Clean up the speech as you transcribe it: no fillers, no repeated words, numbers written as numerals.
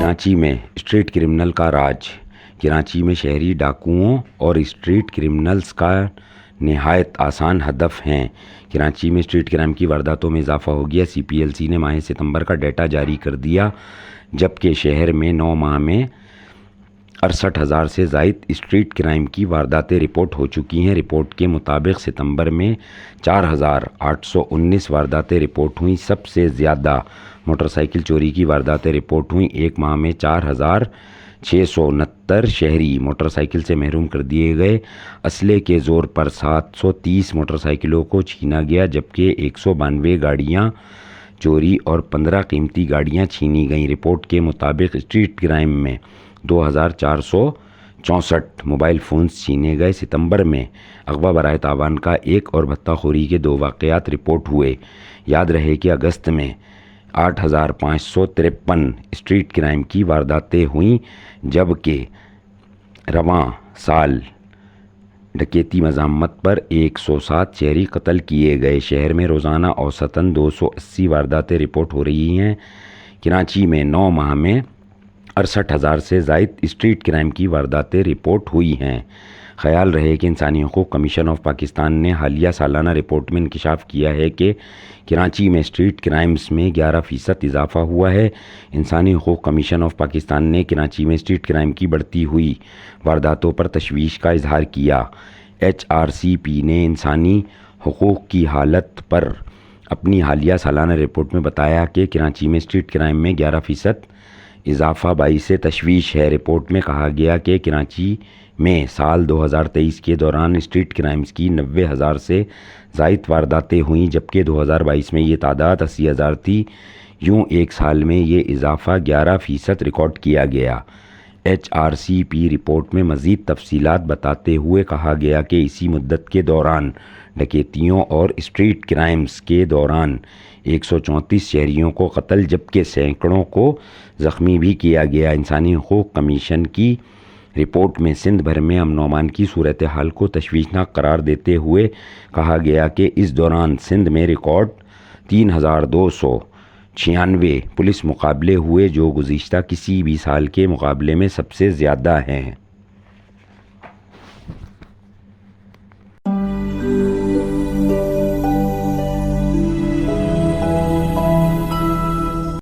کراچی میں street criminal کا راج۔ کراچی میں شہری ڈاکوؤں اور اسٹریٹ کرمنلز کا نہایت آسان ہدف ہیں۔ کراچی میں اسٹریٹ کرائم کی وارداتوں میں اضافہ ہو گیا۔ سی پی ایل سی نے ماہ ستمبر کا ڈیٹا جاری کر دیا، جبکہ شہر میں 9 ماہ میں 68,000 سے زائد اسٹریٹ کرائم کی وارداتیں رپورٹ ہو چکی ہیں۔ رپورٹ کے مطابق ستمبر میں 4,819 وارداتیں رپورٹ ہوئیں۔ سب سے زیادہ موٹر سائیکل چوری کی وارداتیں رپورٹ ہوئیں۔ ایک ماہ میں 4,669 شہری موٹر سائیکل سے محروم کر دیے گئے۔ اسلحے کے زور پر 730 موٹر سائیکلوں کو چھینا گیا، جبکہ 192 گاڑیاں چوری اور 15 قیمتی گاڑیاں چھینی گئیں۔ رپورٹ کے مطابق اسٹریٹ کرائم میں 2,464 موبائل فونز چھینے گئے۔ ستمبر میں اغوا برائے تاوان کا 1 اور بھتہ خوری کے 2 واقعات رپورٹ ہوئے۔ یاد رہے کہ اگست میں 8,553 اسٹریٹ کرائم کی وارداتیں ہوئیں، جبکہ رواں سال ڈکیتی مزاحمت پر 107 شہری قتل کیے گئے۔ شہر میں روزانہ اوسطاً 280 وارداتیں رپورٹ ہو رہی ہیں۔ کراچی میں 9 ماہ میں 68,000 سے زائد اسٹریٹ کرائم کی وارداتیں رپورٹ ہوئی ہیں۔ خیال رہے کہ انسانی حقوق کمیشن آف پاکستان نے حالیہ سالانہ رپورٹ میں انکشاف کیا ہے کہ کراچی میں اسٹریٹ کرائمز میں 11% اضافہ ہوا ہے۔ انسانی حقوق کمیشن آف پاکستان نے کراچی میں اسٹریٹ کرائم کی بڑھتی ہوئی وارداتوں پر تشویش کا اظہار کیا۔ ایچ آر سی پی نے انسانی حقوق کی حالت پر اپنی حالیہ سالانہ رپورٹ میں بتایا کہ کراچی میں اسٹریٹ کرائم میں 11% اضافہ باعث تشویش ہے۔ رپورٹ میں کہا گیا کہ کراچی میں سال 2023 کے دوران اسٹریٹ کرائمز کی 90,000 سے زائد وارداتیں ہوئیں، جبکہ 2022 میں یہ تعداد 80,000 تھی۔ یوں ایک سال میں یہ اضافہ 11% ریکارڈ کیا گیا۔ ایچ آر سی پی رپورٹ میں مزید تفصیلات بتاتے ہوئے کہا گیا کہ اسی مدت کے دوران ڈکیتیوں اور اسٹریٹ کرائمز کے دوران 134 شہریوں کو قتل جبکہ سینکڑوں کو زخمی بھی کیا گیا۔ انسانی حقوق کمیشن کی رپورٹ میں سندھ بھر میں امن و امان کی صورتحال کو تشویشناک قرار دیتے ہوئے کہا گیا کہ اس دوران سندھ میں ریکارڈ 3,296 پولیس مقابلے ہوئے، جو گزشتہ کسی بھی سال کے مقابلے میں سب سے زیادہ ہیں۔